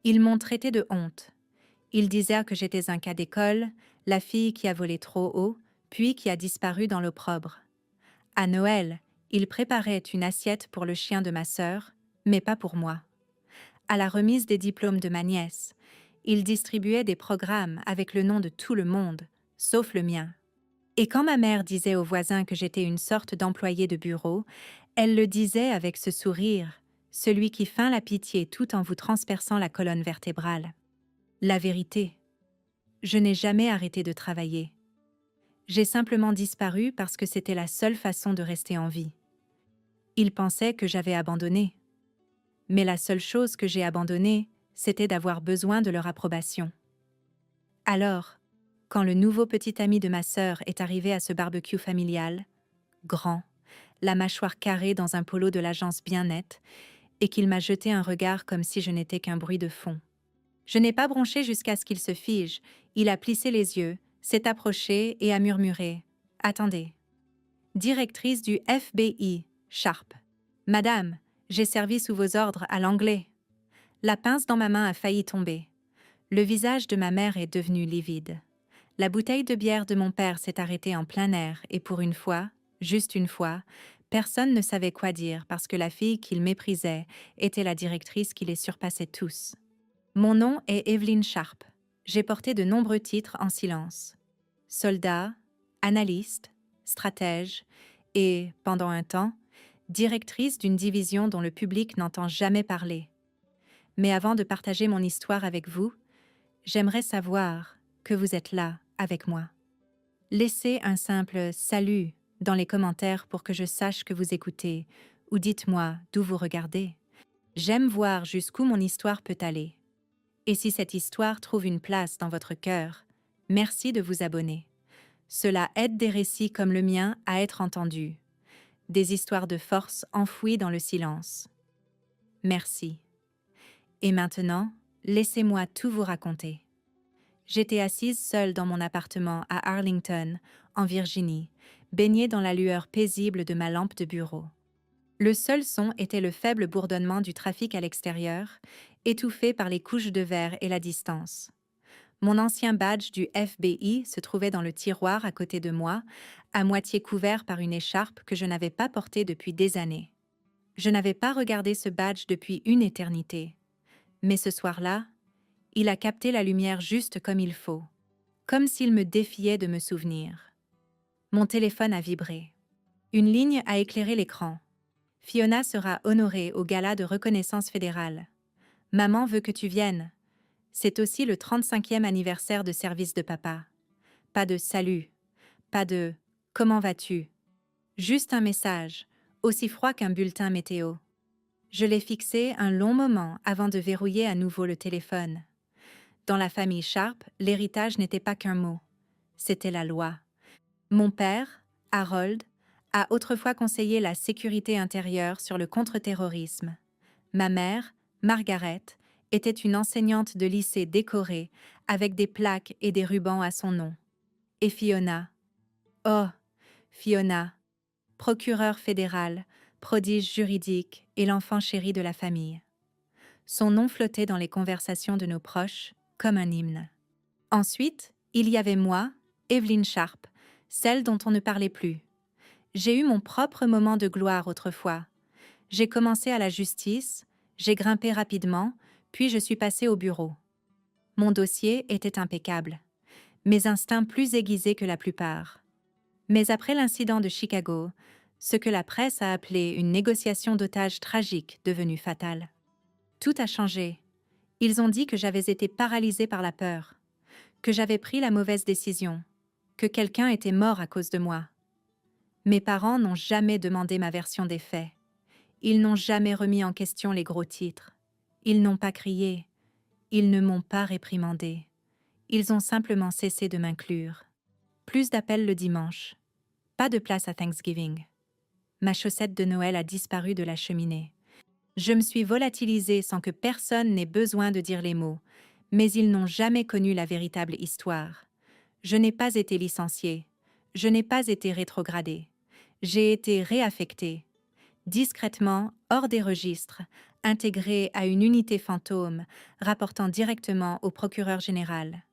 Ils m'ont traité de honte. Ils disaient que j'étais un cas d'école, la fille qui a volé trop haut, puis qui a disparu dans l'opprobre. À Noël, ils préparaient une assiette pour le chien de ma sœur, mais pas pour moi. À la remise des diplômes de ma nièce, ils distribuaient des programmes avec le nom de tout le monde, sauf le mien. Et quand ma mère disait aux voisins que j'étais une sorte d'employé de bureau, elle le disait avec ce sourire, celui qui feint la pitié tout en vous transperçant la colonne vertébrale. La vérité, je n'ai jamais arrêté de travailler. J'ai simplement disparu parce que c'était la seule façon de rester en vie. Ils pensaient que j'avais abandonné. Mais la seule chose que j'ai abandonnée, c'était d'avoir besoin de leur approbation. Alors, quand le nouveau petit ami de ma sœur est arrivé à ce barbecue familial, grand, la mâchoire carrée dans un polo de l'agence bien net, et qu'il m'a jeté un regard comme si je n'étais qu'un bruit de fond. Je n'ai pas bronché jusqu'à ce qu'il se fige, il a plissé les yeux, s'est approché et a murmuré « Attendez. » Directrice du FBI, Sharp. « Madame, j'ai servi sous vos ordres à l'anglais. » La pince dans ma main a failli tomber. Le visage de ma mère est devenu livide. La bouteille de bière de mon père s'est arrêtée en plein air et pour une fois, juste une fois, personne ne savait quoi dire parce que la fille qu'il méprisait était la directrice qui les surpassait tous. Mon nom est Evelyn Sharp. J'ai porté de nombreux titres en silence. Soldat, analyste, stratège et, pendant un temps, directrice d'une division dont le public n'entend jamais parler. Mais avant de partager mon histoire avec vous, j'aimerais savoir que vous êtes là avec moi. Laissez un simple « salut » dans les commentaires pour que je sache que vous écoutez, ou dites-moi d'où vous regardez. J'aime voir jusqu'où mon histoire peut aller. Et si cette histoire trouve une place dans votre cœur, merci de vous abonner. Cela aide des récits comme le mien à être entendus. Des histoires de force enfouies dans le silence. Merci. Et maintenant, laissez-moi tout vous raconter. J'étais assise seule dans mon appartement à Arlington, en Virginie, baignée dans la lueur paisible de ma lampe de bureau. Le seul son était le faible bourdonnement du trafic à l'extérieur, étouffé par les couches de verre et la distance. Mon ancien badge du FBI se trouvait dans le tiroir à côté de moi, à moitié couvert par une écharpe que je n'avais pas portée depuis des années. Je n'avais pas regardé ce badge depuis une éternité. Mais ce soir-là, il a capté la lumière juste comme il faut, comme s'il me défiait de me souvenir. Mon téléphone a vibré. Une ligne a éclairé l'écran. Fiona sera honorée au gala de reconnaissance fédérale. Maman veut que tu viennes. C'est aussi le 35e anniversaire de service de papa. Pas de salut, pas de comment vas-tu? Juste un message, aussi froid qu'un bulletin météo. Je l'ai fixé un long moment avant de verrouiller à nouveau le téléphone. Dans la famille Sharp, l'héritage n'était pas qu'un mot. C'était la loi. Mon père, Harold, a autrefois conseillé la sécurité intérieure sur le contre-terrorisme. Ma mère, Margaret, était une enseignante de lycée décorée, avec des plaques et des rubans à son nom. Et Fiona. Oh, Fiona, procureure fédérale, prodige juridique et l'enfant chéri de la famille. Son nom flottait dans les conversations de nos proches, comme un hymne. Ensuite, il y avait moi, Evelyn Sharp, celle dont on ne parlait plus. J'ai eu mon propre moment de gloire autrefois. J'ai commencé à la justice, j'ai grimpé rapidement, puis je suis passée au bureau. Mon dossier était impeccable, mes instincts plus aiguisés que la plupart. Mais après l'incident de Chicago, ce que la presse a appelé une négociation d'otages tragique devenue fatale. Tout a changé. Ils ont dit que j'avais été paralysée par la peur, que j'avais pris la mauvaise décision, que quelqu'un était mort à cause de moi. Mes parents n'ont jamais demandé ma version des faits. Ils n'ont jamais remis en question les gros titres. Ils n'ont pas crié. Ils ne m'ont pas réprimandé. Ils ont simplement cessé de m'inclure. Plus d'appels le dimanche. Pas de place à Thanksgiving. Ma chaussette de Noël a disparu de la cheminée. Je me suis volatilisée sans que personne n'ait besoin de dire les mots, mais ils n'ont jamais connu la véritable histoire. Je n'ai pas été licenciée. Je n'ai pas été rétrogradée. J'ai été réaffectée. Discrètement, hors des registres, intégré à une unité fantôme, rapportant directement au procureur général.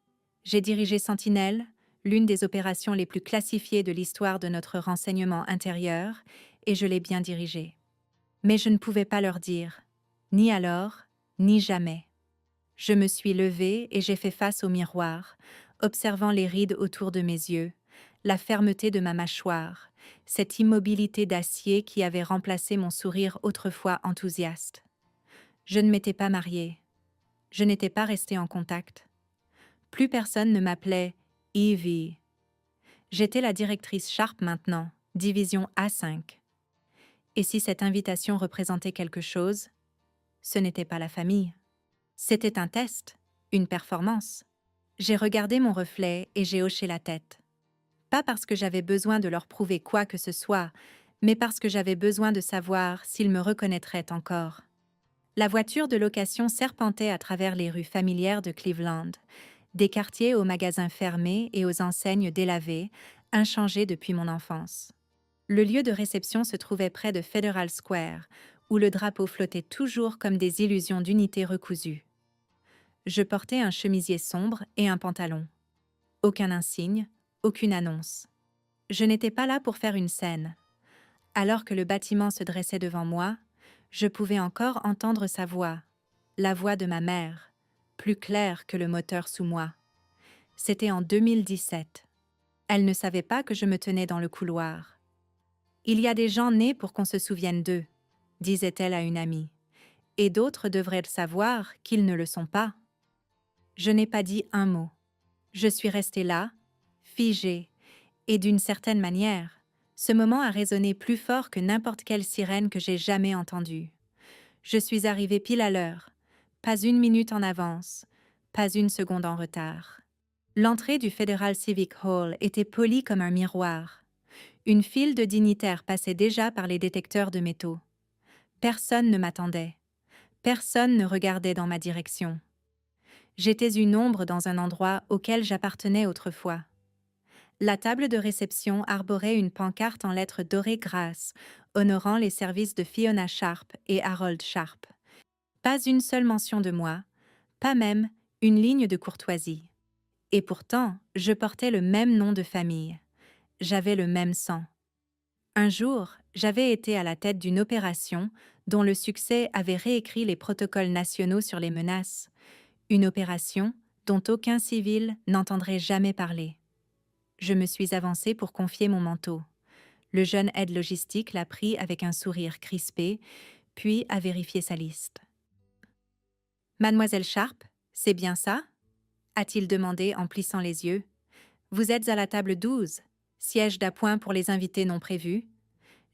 J'ai dirigé Sentinelle, l'une des opérations les plus classifiées de l'histoire de notre renseignement intérieur, et je l'ai bien dirigée. Mais je ne pouvais pas leur dire, ni alors, ni jamais. Je me suis levée et j'ai fait face au miroir, observant les rides autour de mes yeux, la fermeté de ma mâchoire, cette immobilité d'acier qui avait remplacé mon sourire autrefois enthousiaste. Je ne m'étais pas mariée. Je n'étais pas restée en contact. Plus personne ne m'appelait Evie. J'étais la directrice Sharp maintenant, division A5. Et si cette invitation représentait quelque chose, ce n'était pas la famille. C'était un test, une performance. J'ai regardé mon reflet et j'ai hoché la tête. Pas parce que j'avais besoin de leur prouver quoi que ce soit, mais parce que j'avais besoin de savoir s'ils me reconnaîtraient encore. La voiture de location serpentait à travers les rues familières de Cleveland, des quartiers aux magasins fermés et aux enseignes délavées, inchangés depuis mon enfance. Le lieu de réception se trouvait près de Federal Square, où le drapeau flottait toujours comme des illusions d'unité recousues. Je portais un chemisier sombre et un pantalon. Aucun insigne, aucune annonce. Je n'étais pas là pour faire une scène. Alors que le bâtiment se dressait devant moi, je pouvais encore entendre sa voix, la voix de ma mère, plus claire que le moteur sous moi. C'était en 2017. Elle ne savait pas que je me tenais dans le couloir. « Il y a des gens nés pour qu'on se souvienne d'eux », disait-elle à une amie, « et d'autres devraient le savoir qu'ils ne le sont pas. » Je n'ai pas dit un mot. Je suis restée là, figée, et d'une certaine manière, ce moment a résonné plus fort que n'importe quelle sirène que j'ai jamais entendue. Je suis arrivée pile à l'heure, pas une minute en avance, pas une seconde en retard. L'entrée du Federal Civic Hall était polie comme un miroir. Une file de dignitaires passait déjà par les détecteurs de métaux. Personne ne m'attendait. Personne ne regardait dans ma direction. J'étais une ombre dans un endroit auquel j'appartenais autrefois. La table de réception arborait une pancarte en lettres dorées grasses, honorant les services de Fiona Sharp et Harold Sharp. Pas une seule mention de moi, pas même une ligne de courtoisie. Et pourtant, je portais le même nom de famille. J'avais le même sang. Un jour, j'avais été à la tête d'une opération dont le succès avait réécrit les protocoles nationaux sur les menaces. Une opération dont aucun civil n'entendrait jamais parler. Je me suis avancée pour confier mon manteau. Le jeune aide logistique l'a pris avec un sourire crispé, puis a vérifié sa liste. « Mademoiselle Sharp, c'est bien ça ?» a-t-il demandé en plissant les yeux. « Vous êtes à la table 12, siège d'appoint pour les invités non prévus. »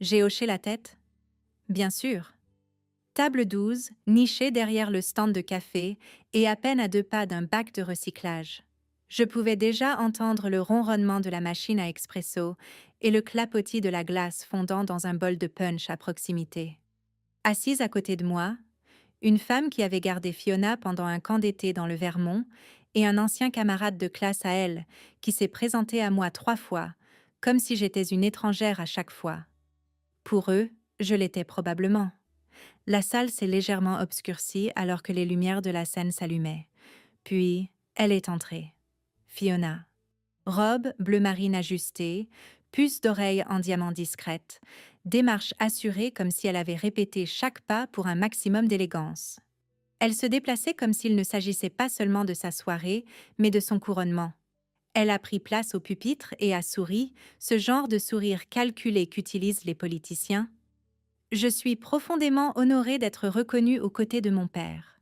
J'ai hoché la tête. « Bien sûr. » Table 12, nichée derrière le stand de café et à peine à 2 pas d'un bac de recyclage. Je pouvais déjà entendre le ronronnement de la machine à expresso et le clapotis de la glace fondant dans un bol de punch à proximité. Assise à côté de moi, une femme qui avait gardé Fiona pendant un camp d'été dans le Vermont et un ancien camarade de classe à elle qui s'est présenté à moi 3 fois, comme si j'étais une étrangère à chaque fois. Pour eux, je l'étais probablement. La salle s'est légèrement obscurcie alors que les lumières de la scène s'allumaient. Puis, elle est entrée. Fiona. Robe bleu marine ajustée, puce d'oreille en diamant discrète, démarche assurée comme si elle avait répété chaque pas pour un maximum d'élégance. Elle se déplaçait comme s'il ne s'agissait pas seulement de sa soirée, mais de son couronnement. Elle a pris place au pupitre et a souri, ce genre de sourire calculé qu'utilisent les politiciens. Je suis profondément honorée d'être reconnue aux côtés de mon père.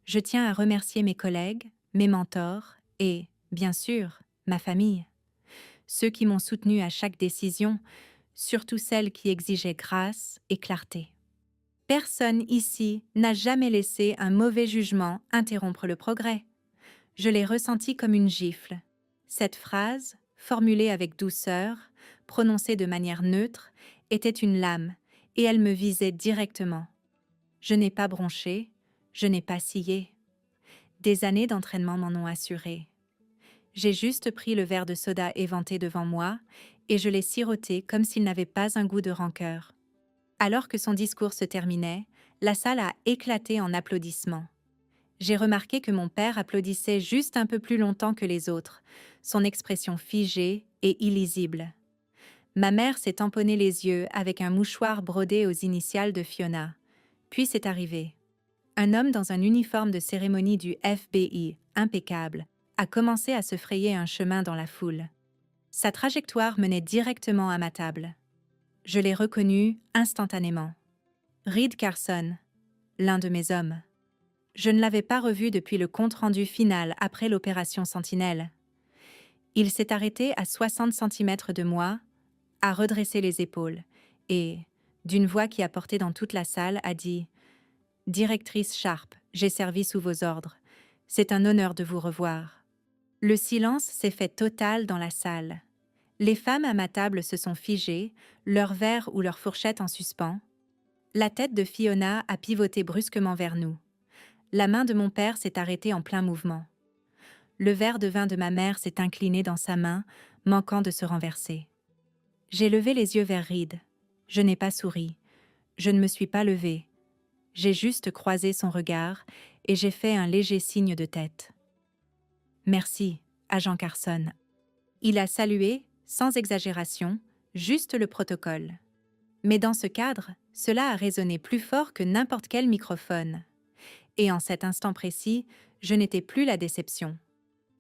Je tiens à remercier mes collègues, mes mentors et, bien sûr, ma famille. Ceux qui m'ont soutenue à chaque décision, surtout celles qui exigeaient grâce et clarté. Personne ici n'a jamais laissé un mauvais jugement interrompre le progrès. Je l'ai ressenti comme une gifle. Cette phrase, formulée avec douceur, prononcée de manière neutre, était une lame, et elle me visait directement. Je n'ai pas bronché, je n'ai pas scié. Des années d'entraînement m'en ont assuré. J'ai juste pris le verre de soda éventé devant moi, et je l'ai siroté comme s'il n'avait pas un goût de rancœur. Alors que son discours se terminait, La salle a éclaté en applaudissements. J'ai remarqué que mon père applaudissait juste un peu plus longtemps que les autres, son expression figée et illisible. Ma mère s'est tamponné les yeux avec un mouchoir brodé aux initiales de Fiona. Puis c'est arrivé. Un homme dans un uniforme de cérémonie du FBI, impeccable, a commencé à se frayer un chemin dans la foule. Sa trajectoire menait directement à ma table. Je l'ai reconnu instantanément. Reed Carson, l'un de mes hommes. Je ne l'avais pas revu depuis le compte-rendu final après l'opération Sentinelle. Il s'est arrêté à 60 centimètres de moi, a redressé les épaules et, d'une voix qui a porté dans toute la salle, a dit « Directrice Sharp, j'ai servi sous vos ordres. C'est un honneur de vous revoir. » Le silence s'est fait total dans la salle. Les femmes à ma table se sont figées, leur verre ou leur fourchette en suspens. La tête de Fiona a pivoté brusquement vers nous. La main de mon père s'est arrêtée en plein mouvement. Le verre de vin de ma mère s'est incliné dans sa main, manquant de se renverser. J'ai levé les yeux vers Reed. Je n'ai pas souri. Je ne me suis pas levée. J'ai juste croisé son regard et j'ai fait un léger signe de tête. « Merci, agent Carson. » Il a salué, sans exagération, juste le protocole. Mais dans ce cadre, cela a résonné plus fort que n'importe quel microphone. Et en cet instant précis, je n'étais plus la déception.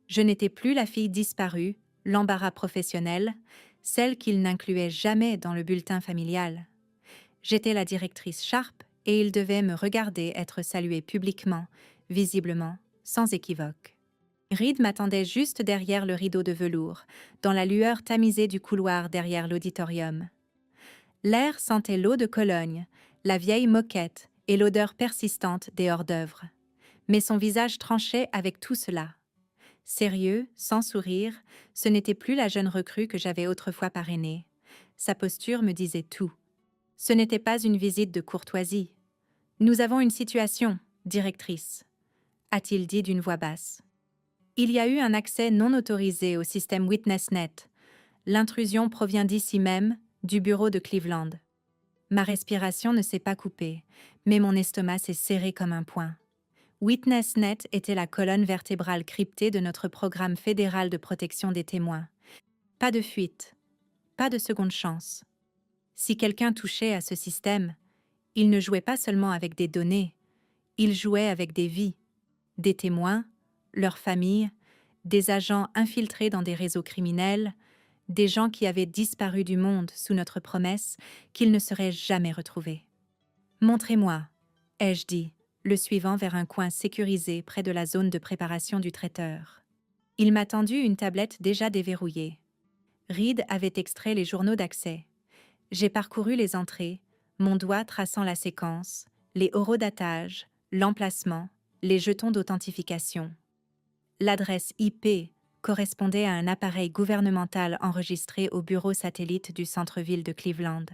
Je n'étais plus la fille disparue, l'embarras professionnel, celle qu'il n'incluait jamais dans le bulletin familial. J'étais la directrice Sharp et il devait me regarder être saluée publiquement, visiblement, sans équivoque. Reed m'attendait juste derrière le rideau de velours, dans la lueur tamisée du couloir derrière l'auditorium. L'air sentait l'eau de Cologne, la vieille moquette et l'odeur persistante des hors-d'œuvre. Mais son visage tranchait avec tout cela. Sérieux, sans sourire, ce n'était plus la jeune recrue que j'avais autrefois parrainée. Sa posture me disait tout. Ce n'était pas une visite de courtoisie. « Nous avons une situation, directrice », a-t-il dit d'une voix basse. Il y a eu un accès non autorisé au système WitnessNet. L'intrusion provient d'ici même, du bureau de Cleveland. Ma respiration ne s'est pas coupée, mais mon estomac s'est serré comme un poing. WitnessNet était la colonne vertébrale cryptée de notre programme fédéral de protection des témoins. Pas de fuite, pas de seconde chance. Si quelqu'un touchait à ce système, il ne jouait pas seulement avec des données, il jouait avec des vies, des témoins, leurs familles, des agents infiltrés dans des réseaux criminels, des gens qui avaient disparu du monde sous notre promesse qu'ils ne seraient jamais retrouvés. « Montrez-moi », ai-je dit, le suivant vers un coin sécurisé près de la zone de préparation du traiteur. Il m'a tendu une tablette déjà déverrouillée. Reed avait extrait les journaux d'accès. J'ai parcouru les entrées, mon doigt traçant la séquence, les horodatage, l'emplacement, les jetons d'authentification. L'adresse IP correspondait à un appareil gouvernemental enregistré au bureau satellite du centre-ville de Cleveland.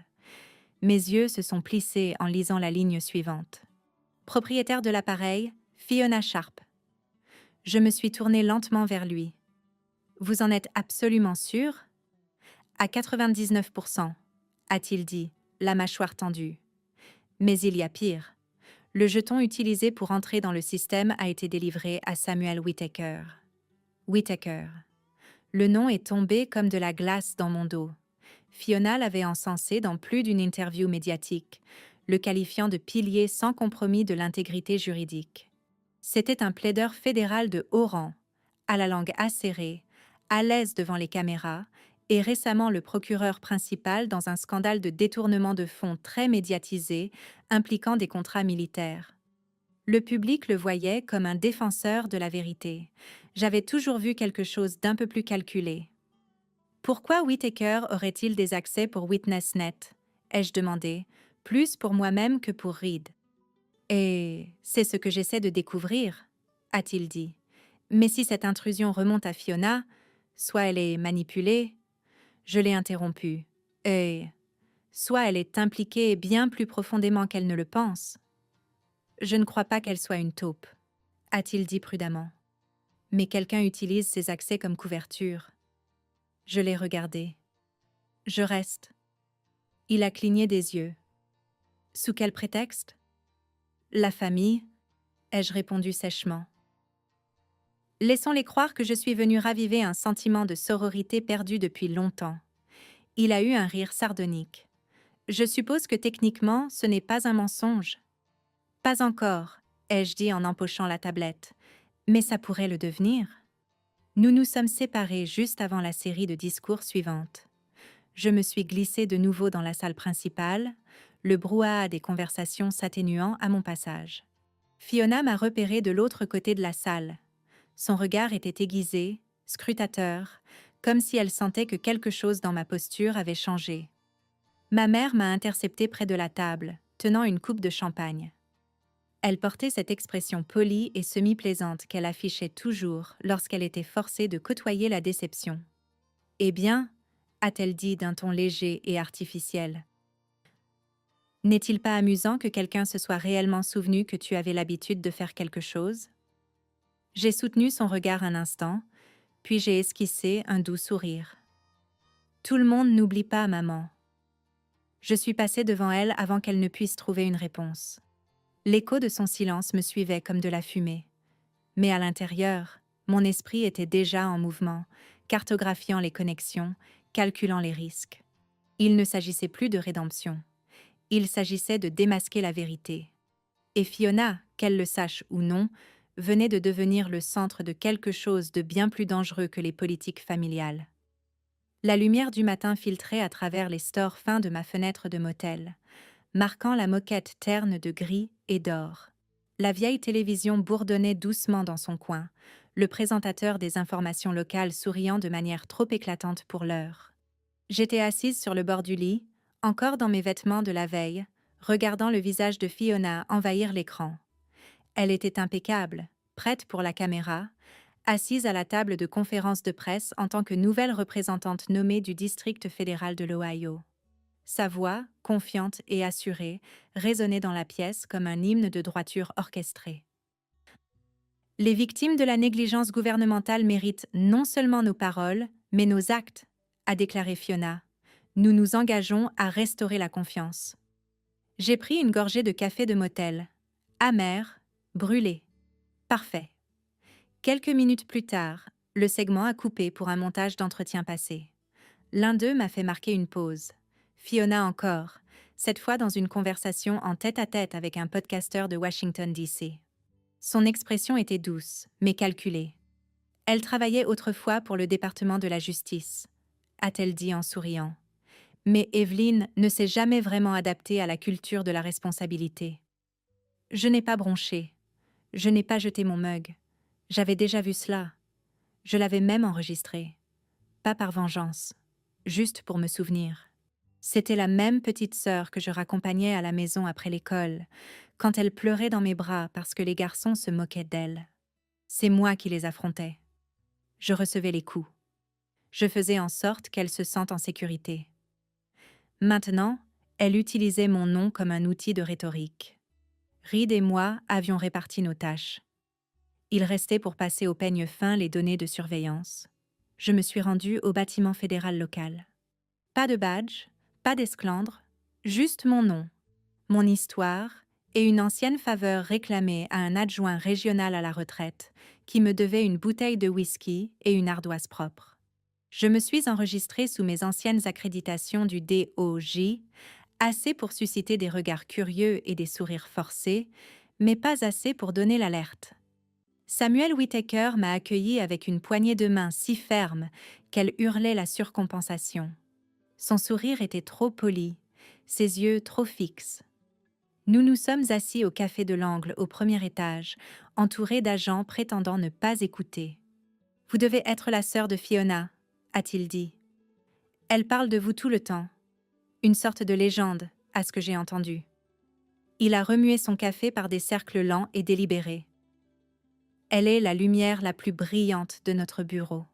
Mes yeux se sont plissés en lisant la ligne suivante. Propriétaire de l'appareil, Fiona Sharp. Je me suis tournée lentement vers lui. « Vous en êtes absolument sûr ?»« À 99%, a-t-il dit, la mâchoire tendue. Mais il y a pire. Le jeton utilisé pour entrer dans le système a été délivré à Samuel Whittaker. Whittaker. Le nom est tombé comme de la glace dans mon dos. Fiona l'avait encensé dans plus d'une interview médiatique, le qualifiant de pilier sans compromis de l'intégrité juridique. C'était un plaideur fédéral de haut rang, à la langue acérée, à l'aise devant les caméras, et récemment le procureur principal dans un scandale de détournement de fonds très médiatisé impliquant des contrats militaires. Le public le voyait comme un défenseur de la vérité. J'avais toujours vu quelque chose d'un peu plus calculé. Pourquoi Whittaker aurait-il des accès pour WitnessNet ? Ai-je demandé, plus pour moi-même que pour Reed. Et c'est ce que j'essaie de découvrir, a-t-il dit. Mais si cette intrusion remonte à Fiona, soit elle est manipulée, je l'ai interrompue, et soit elle est impliquée bien plus profondément qu'elle ne le pense. Je ne crois pas qu'elle soit une taupe, a-t-il dit prudemment. Mais quelqu'un utilise ses accès comme couverture. Je l'ai regardé. Je reste. Il a cligné des yeux. Sous quel prétexte ? La famille, ai-je répondu sèchement. Laissons-les croire que je suis venue raviver un sentiment de sororité perdu depuis longtemps. Il a eu un rire sardonique. Je suppose que techniquement, ce n'est pas un mensonge. Pas encore, ai-je dit en empochant la tablette. Mais ça pourrait le devenir. Nous nous sommes séparés juste avant la série de discours suivante. Je me suis glissée de nouveau dans la salle principale, le brouhaha des conversations s'atténuant à mon passage. Fiona m'a repéré de l'autre côté de la salle. Son regard était aiguisé, scrutateur, comme si elle sentait que quelque chose dans ma posture avait changé. Ma mère m'a interceptée près de la table, tenant une coupe de champagne. Elle portait cette expression polie et semi-plaisante qu'elle affichait toujours lorsqu'elle était forcée de côtoyer la déception. « Eh bien » a-t-elle dit d'un ton léger et artificiel. « N'est-il pas amusant que quelqu'un se soit réellement souvenu que tu avais l'habitude de faire quelque chose ?» J'ai soutenu son regard un instant, puis j'ai esquissé un doux sourire. « Tout le monde n'oublie pas, maman. » Je suis passée devant elle avant qu'elle ne puisse trouver une réponse. L'écho de son silence me suivait comme de la fumée. Mais à l'intérieur, mon esprit était déjà en mouvement, cartographiant les connexions, calculant les risques. Il ne s'agissait plus de rédemption. Il s'agissait de démasquer la vérité. Et Fiona, qu'elle le sache ou non, venait de devenir le centre de quelque chose de bien plus dangereux que les politiques familiales. La lumière du matin filtrait à travers les stores fins de ma fenêtre de motel, marquant la moquette terne de gris et d'or. La vieille télévision bourdonnait doucement dans son coin, le présentateur des informations locales souriant de manière trop éclatante pour l'heure. J'étais assise sur le bord du lit, encore dans mes vêtements de la veille, regardant le visage de Fiona envahir l'écran. Elle était impeccable, prête pour la caméra, assise à la table de conférence de presse en tant que nouvelle représentante nommée du district fédéral de l'Ohio. Sa voix, confiante et assurée, résonnait dans la pièce comme un hymne de droiture orchestré. Les victimes de la négligence gouvernementale méritent non seulement nos paroles, mais nos actes, a déclaré Fiona. Nous nous engageons à restaurer la confiance. J'ai pris une gorgée de café de motel. Amer, brûlé. Parfait. Quelques minutes plus tard, le segment a coupé pour un montage d'entretien passé. L'un d'eux m'a fait marquer une pause. Fiona encore, cette fois dans une conversation en tête-à-tête avec un podcasteur de Washington, D.C. Son expression était douce, mais calculée. Elle travaillait autrefois pour le département de la justice, a-t-elle dit en souriant. Mais Evelyn ne s'est jamais vraiment adaptée à la culture de la responsabilité. Je n'ai pas bronché. Je n'ai pas jeté mon mug. J'avais déjà vu cela. Je l'avais même enregistré. Pas par vengeance, juste pour me souvenir. C'était la même petite sœur que je raccompagnais à la maison après l'école, quand elle pleurait dans mes bras parce que les garçons se moquaient d'elle. C'est moi qui les affrontais. Je recevais les coups. Je faisais en sorte qu'elle se sente en sécurité. Maintenant, elle utilisait mon nom comme un outil de rhétorique. Reed et moi avions réparti nos tâches. Il restait pour passer au peigne fin les données de surveillance. Je me suis rendue au bâtiment fédéral local. Pas de badge, pas d'esclandre, juste mon nom, mon histoire et une ancienne faveur réclamée à un adjoint régional à la retraite qui me devait une bouteille de whisky et une ardoise propre. Je me suis enregistrée sous mes anciennes accréditations du DOJ, assez pour susciter des regards curieux et des sourires forcés, mais pas assez pour donner l'alerte. Samuel Whittaker m'a accueilli avec une poignée de main si ferme qu'elle hurlait la surcompensation. Son sourire était trop poli, ses yeux trop fixes. Nous nous sommes assis au café de l'angle au premier étage, entourés d'agents prétendant ne pas écouter. « Vous devez être la sœur de Fiona », a-t-il dit. « Elle parle de vous tout le temps. Une sorte de légende, à ce que j'ai entendu. » Il a remué son café par des cercles lents et délibérés. « Elle est la lumière la plus brillante de notre bureau,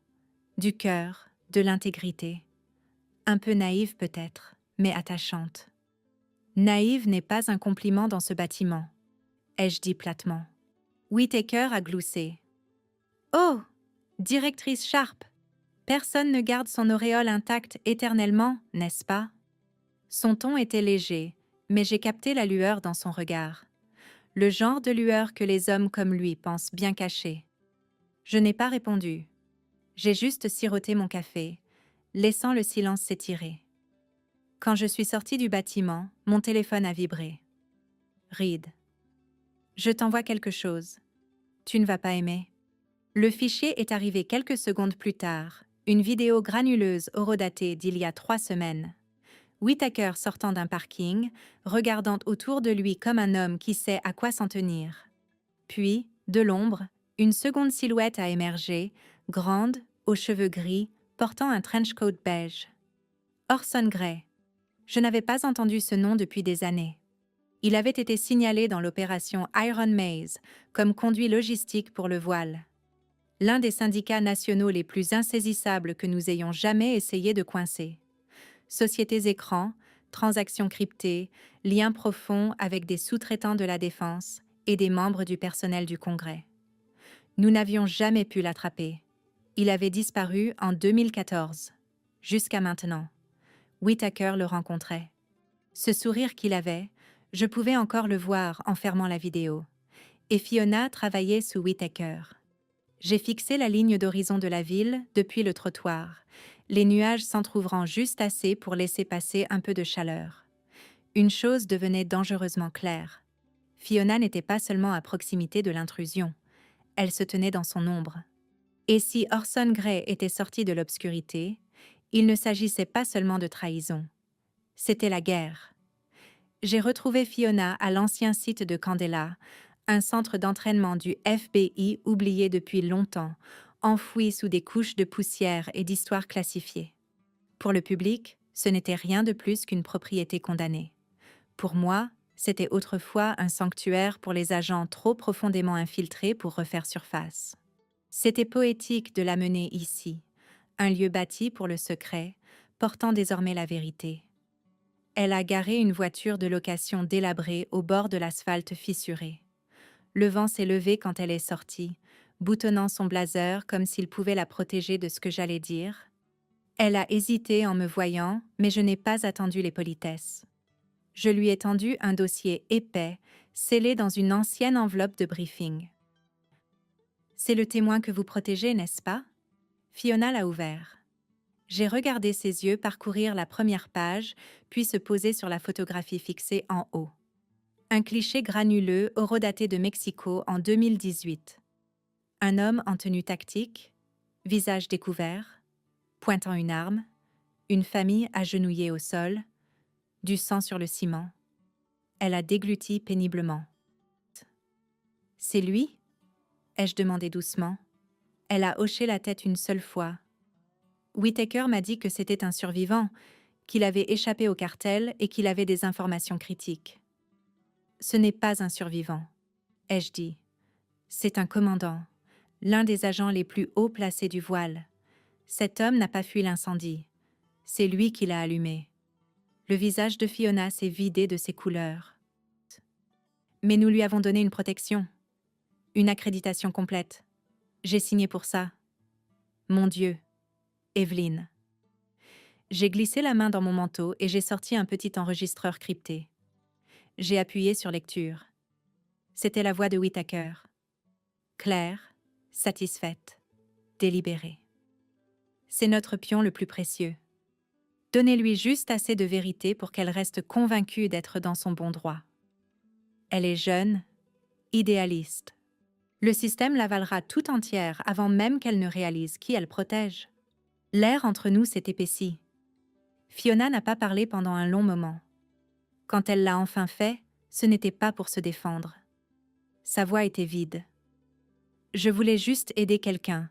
du cœur, de l'intégrité. Un peu naïve peut-être, mais attachante. » Naïve n'est pas un compliment dans ce bâtiment, ai-je dit platement. Whittaker a gloussé. « Oh, directrice Sharp, personne ne garde son auréole intacte éternellement, n'est-ce pas ?» Son ton était léger, mais j'ai capté la lueur dans son regard. Le genre de lueur que les hommes comme lui pensent bien cacher. Je n'ai pas répondu. J'ai juste siroté mon café, laissant le silence s'étirer. Quand je suis sortie du bâtiment, mon téléphone a vibré. Reed. Je t'envoie quelque chose. Tu ne vas pas aimer. Le fichier est arrivé quelques secondes plus tard, une vidéo granuleuse horodatée d'il y a 3 semaines. Whittaker sortant d'un parking, regardant autour de lui comme un homme qui sait à quoi s'en tenir. Puis, de l'ombre, une seconde silhouette a émergé, grande, aux cheveux gris, portant un trench coat beige. Orson Gray. Je n'avais pas entendu ce nom depuis des années. Il avait été signalé dans l'opération Iron Maze comme conduit logistique pour le voile. L'un des syndicats nationaux les plus insaisissables que nous ayons jamais essayé de coincer. Sociétés écrans, transactions cryptées, liens profonds avec des sous-traitants de la défense et des membres du personnel du Congrès. Nous n'avions jamais pu l'attraper. Il avait disparu en 2014. Jusqu'à maintenant. Whittaker le rencontrait. Ce sourire qu'il avait, je pouvais encore le voir en fermant la vidéo. Et Fiona travaillait sous Whittaker. J'ai fixé la ligne d'horizon de la ville depuis le trottoir, les nuages s'entr'ouvrant juste assez pour laisser passer un peu de chaleur. Une chose devenait dangereusement claire. Fiona n'était pas seulement à proximité de l'intrusion, elle se tenait dans son ombre. Et si Orson Gray était sorti de l'obscurité, il ne s'agissait pas seulement de trahison. C'était la guerre. J'ai retrouvé Fiona à l'ancien site de Candela, un centre d'entraînement du FBI oublié depuis longtemps, enfoui sous des couches de poussière et d'histoires classifiées. Pour le public, ce n'était rien de plus qu'une propriété condamnée. Pour moi, c'était autrefois un sanctuaire pour les agents trop profondément infiltrés pour refaire surface. C'était poétique de la mener ici, un lieu bâti pour le secret, portant désormais la vérité. Elle a garé une voiture de location délabrée au bord de l'asphalte fissuré. Le vent s'est levé quand elle est sortie, boutonnant son blazer comme s'il pouvait la protéger de ce que j'allais dire. Elle a hésité en me voyant, mais je n'ai pas attendu les politesses. Je lui ai tendu un dossier épais, scellé dans une ancienne enveloppe de briefing. « C'est le témoin que vous protégez, n'est-ce pas ?» Fiona l'a ouvert. J'ai regardé ses yeux parcourir la première page, puis se poser sur la photographie fixée en haut. Un cliché granuleux horodaté de Mexico en 2018. Un homme en tenue tactique, visage découvert, pointant une arme, une famille agenouillée au sol, du sang sur le ciment. Elle a dégluti péniblement. « C'est lui ?» ai-je demandé doucement. Elle a hoché la tête une seule fois. Whittaker m'a dit que c'était un survivant, qu'il avait échappé au cartel et qu'il avait des informations critiques. Ce n'est pas un survivant, ai-je dit. C'est un commandant, l'un des agents les plus haut placés du voile. Cet homme n'a pas fui l'incendie. C'est lui qui l'a allumé. Le visage de Fiona s'est vidé de ses couleurs. Mais nous lui avons donné une protection, une accréditation complète. J'ai signé pour ça. Mon Dieu, Evelyn. J'ai glissé la main dans mon manteau et j'ai sorti un petit enregistreur crypté. J'ai appuyé sur lecture. C'était la voix de Whittaker. Claire, satisfaite, délibérée. C'est notre pion le plus précieux. Donnez-lui juste assez de vérité pour qu'elle reste convaincue d'être dans son bon droit. Elle est jeune, idéaliste. Le système l'avalera tout entière avant même qu'elle ne réalise qui elle protège. L'air entre nous s'est épaissi. Fiona n'a pas parlé pendant un long moment. Quand elle l'a enfin fait, ce n'était pas pour se défendre. Sa voix était vide. Je voulais juste aider quelqu'un.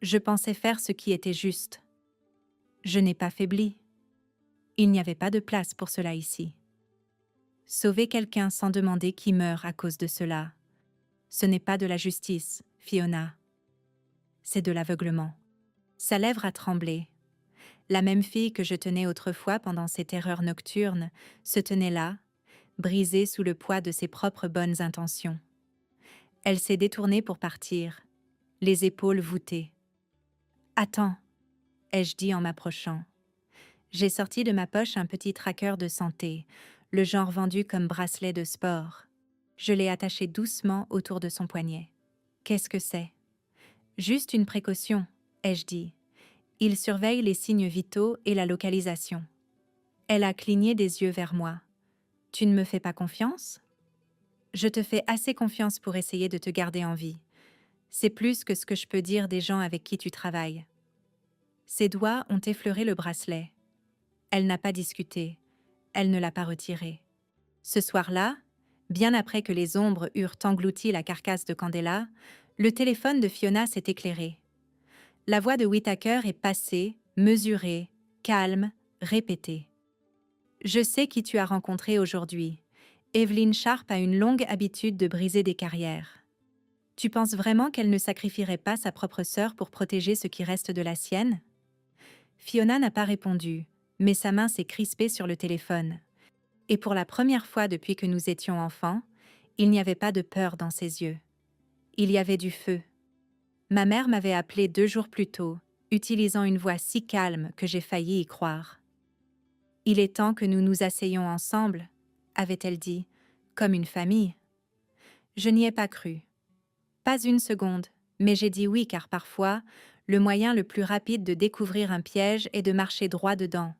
Je pensais faire ce qui était juste. Je n'ai pas faibli. Il n'y avait pas de place pour cela ici. Sauver quelqu'un sans demander qui meurt à cause de cela, ce n'est pas de la justice, Fiona. C'est de l'aveuglement. Sa lèvre a tremblé. La même fille que je tenais autrefois pendant ces terreurs nocturnes se tenait là, brisée sous le poids de ses propres bonnes intentions. Elle s'est détournée pour partir, les épaules voûtées. « Attends !» ai-je dit en m'approchant. J'ai sorti de ma poche un petit tracker de santé, le genre vendu comme bracelet de sport. Je l'ai attaché doucement autour de son poignet. Qu'est-ce que c'est? Juste une précaution, ai-je dit. Il surveille les signes vitaux et la localisation. Elle a cligné des yeux vers moi. Tu ne me fais pas confiance? Je te fais assez confiance pour essayer de te garder en vie. C'est plus que ce que je peux dire des gens avec qui tu travailles. Ses doigts ont effleuré le bracelet. Elle n'a pas discuté. Elle ne l'a pas retiré. Ce soir-là, bien après que les ombres eurent englouti la carcasse de Candela, le téléphone de Fiona s'est éclairé. La voix de Whittaker est passée, mesurée, calme, répétée. Je sais qui tu as rencontré aujourd'hui. Evelyn Sharp a une longue habitude de briser des carrières. Tu penses vraiment qu'elle ne sacrifierait pas sa propre sœur pour protéger ce qui reste de la sienne? Fiona n'a pas répondu, mais sa main s'est crispée sur le téléphone. Et pour la première fois depuis que nous étions enfants, il n'y avait pas de peur dans ses yeux. Il y avait du feu. Ma mère m'avait appelé 2 jours plus tôt, utilisant une voix si calme que j'ai failli y croire. « Il est temps que nous nous asseyions ensemble », avait-elle dit, comme une famille. Je n'y ai pas cru. Pas une seconde, mais j'ai dit oui car parfois, le moyen le plus rapide de découvrir un piège est de marcher droit dedans.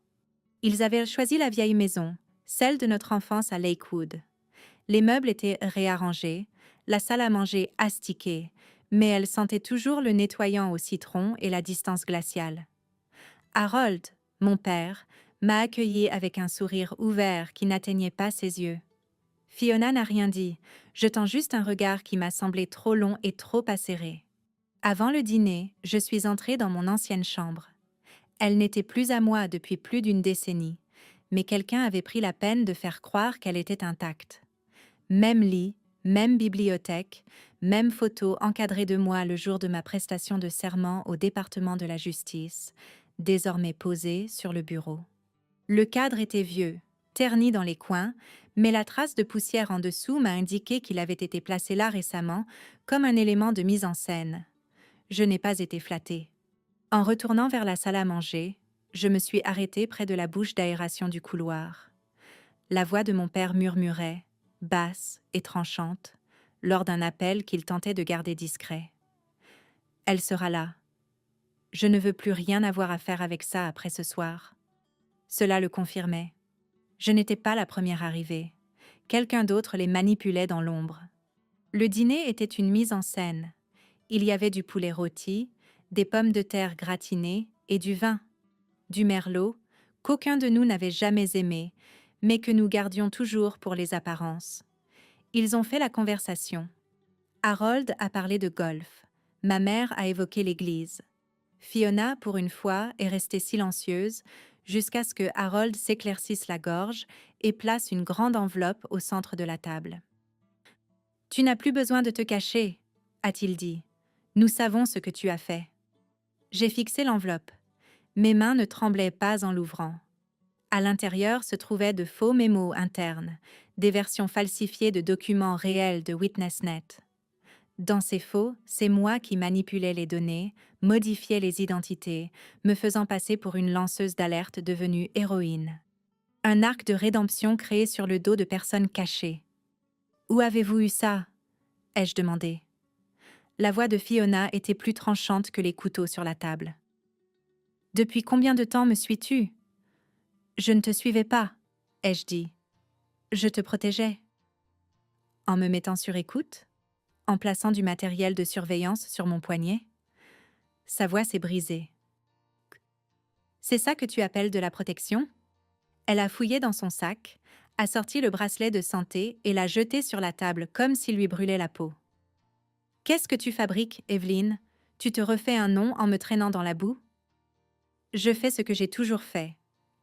Ils avaient choisi la vieille maison, celle de notre enfance à Lakewood. Les meubles étaient réarrangés, la salle à manger astiquée, mais elle sentait toujours le nettoyant au citron et la distance glaciale. Harold, mon père, m'a accueilli avec un sourire ouvert qui n'atteignait pas ses yeux. Fiona n'a rien dit, jetant juste un regard qui m'a semblé trop long et trop acéré. Avant le dîner, je suis entrée dans mon ancienne chambre. Elle n'était plus à moi depuis plus d'1 décennie, mais quelqu'un avait pris la peine de faire croire qu'elle était intacte. Même lit, même bibliothèque, même photo encadrée de moi le jour de ma prestation de serment au département de la justice, désormais posée sur le bureau. Le cadre était vieux, terni dans les coins, mais la trace de poussière en dessous m'a indiqué qu'il avait été placé là récemment comme un élément de mise en scène. Je n'ai pas été flattée. En retournant vers la salle à manger, je me suis arrêtée près de la bouche d'aération du couloir. La voix de mon père murmurait, basse et tranchante, lors d'un appel qu'il tentait de garder discret. « Elle sera là. Je ne veux plus rien avoir à faire avec ça après ce soir. » Cela le confirmait. Je n'étais pas la première arrivée. Quelqu'un d'autre les manipulait dans l'ombre. Le dîner était une mise en scène. Il y avait du poulet rôti, des pommes de terre gratinées et du vin. Du merlot, qu'aucun de nous n'avait jamais aimé, mais que nous gardions toujours pour les apparences. Ils ont fait la conversation. Harold a parlé de golf. Ma mère a évoqué l'église. Fiona, pour une fois, est restée silencieuse jusqu'à ce que Harold s'éclaircisse la gorge et place une grande enveloppe au centre de la table. « Tu n'as plus besoin de te cacher, » a-t-il dit. « Nous savons ce que tu as fait. » J'ai fixé l'enveloppe. Mes mains ne tremblaient pas en l'ouvrant. À l'intérieur se trouvaient de faux mémos internes, des versions falsifiées de documents réels de WitnessNet. Dans ces faux, c'est moi qui manipulais les données, modifiais les identités, me faisant passer pour une lanceuse d'alerte devenue héroïne. Un arc de rédemption créé sur le dos de personnes cachées. « Où avez-vous eu ça ?» ai-je demandé. La voix de Fiona était plus tranchante que les couteaux sur la table. « Depuis combien de temps me suis-tu ?»« Je ne te suivais pas, » ai-je dit. « Je te protégeais. » En me mettant sur écoute, en plaçant du matériel de surveillance sur mon poignet, sa voix s'est brisée. « C'est ça que tu appelles de la protection ?» Elle a fouillé dans son sac, a sorti le bracelet de santé et l'a jeté sur la table comme s'il lui brûlait la peau. « Qu'est-ce que tu fabriques, Evelyn? Tu te refais un nom en me traînant dans la boue? »« Je fais ce que j'ai toujours fait, »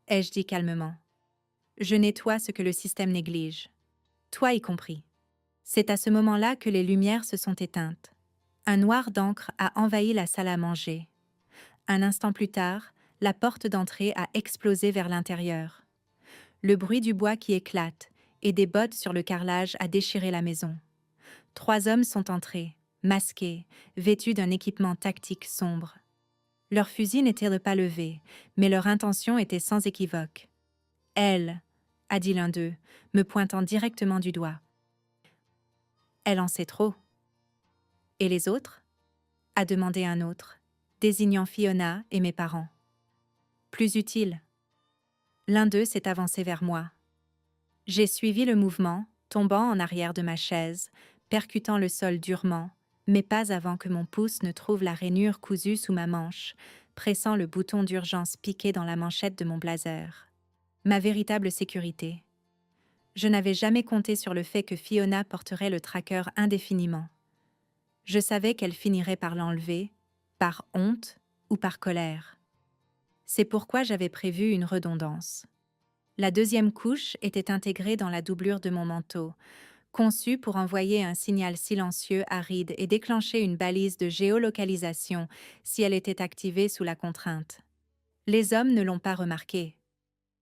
ai-je dit calmement. « Je nettoie ce que le système néglige. Toi y compris. » C'est à ce moment-là que les lumières se sont éteintes. Un noir d'encre a envahi la salle à manger. Un instant plus tard, la porte d'entrée a explosé vers l'intérieur. Le bruit du bois qui éclate et des bottes sur le carrelage a déchiré la maison. 3 hommes sont entrés, masqués, vêtus d'un équipement tactique sombre. Leurs fusils n'étaient pas levés, mais leur intention était sans équivoque. « Elle », a dit l'un d'eux, me pointant directement du doigt. Elle en sait trop. Et les autres? A demandé un autre, désignant Fiona et mes parents. Plus utile. L'un d'eux s'est avancé vers moi. J'ai suivi le mouvement, tombant en arrière de ma chaise, percutant le sol durement, mais pas avant que mon pouce ne trouve la rainure cousue sous ma manche, pressant le bouton d'urgence piqué dans la manchette de mon blazer. Ma véritable sécurité. Je n'avais jamais compté sur le fait que Fiona porterait le tracker indéfiniment. Je savais qu'elle finirait par l'enlever, par honte ou par colère. C'est pourquoi j'avais prévu une redondance. La deuxième couche était intégrée dans la doublure de mon manteau, conçue pour envoyer un signal silencieux à Reed et déclencher une balise de géolocalisation si elle était activée sous la contrainte. Les hommes ne l'ont pas remarqué.